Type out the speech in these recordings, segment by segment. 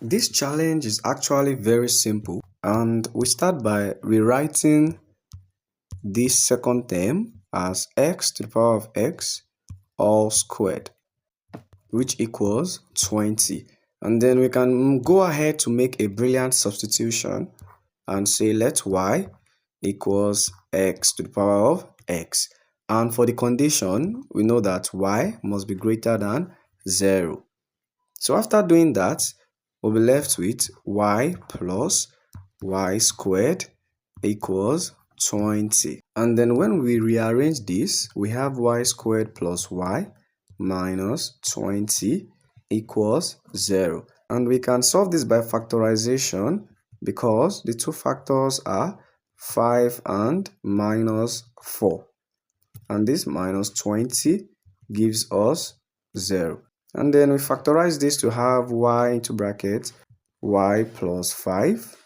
This challenge is actually very simple, and we start by rewriting this second term as x to the power of x all squared, which equals 20. And then we can go ahead to make a brilliant substitution and say let y equals x to the power of x. And for the condition, we know that y must be greater than 0. So after doing that, we'll be left with y plus y squared equals 20. And then when we rearrange this, we have y squared plus y minus 20 equals 0. And we can solve this by factorization because the two factors are 5 and minus 4. And this minus 20 gives us 0. And then we factorize this to have y into bracket y plus 5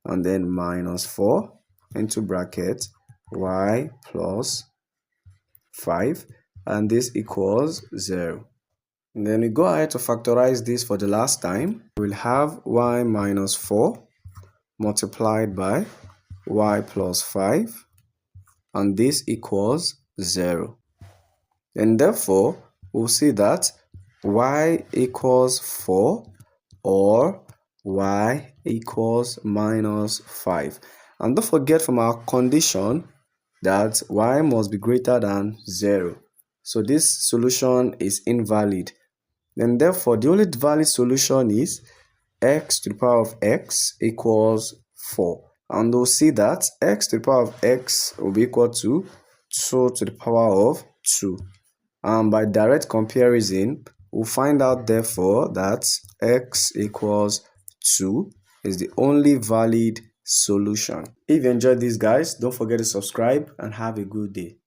and then minus 4 into bracket y plus 5, and this equals 0. And then we go ahead to factorize this for the last time. We'll have y minus 4 multiplied by y plus 5, and this equals 0. And therefore, we'll see that y equals 4 or y equals minus 5. And don't forget from our condition that y must be greater than 0. So this solution is invalid. And therefore, the only valid solution is x to the power of x equals 4. And we'll see that x to the power of x will be equal to 2 to the power of 2. And by direct comparison, we'll find out therefore that x equals 2 is the only valid solution. If you enjoyed this, guys, don't forget to subscribe and have a good day.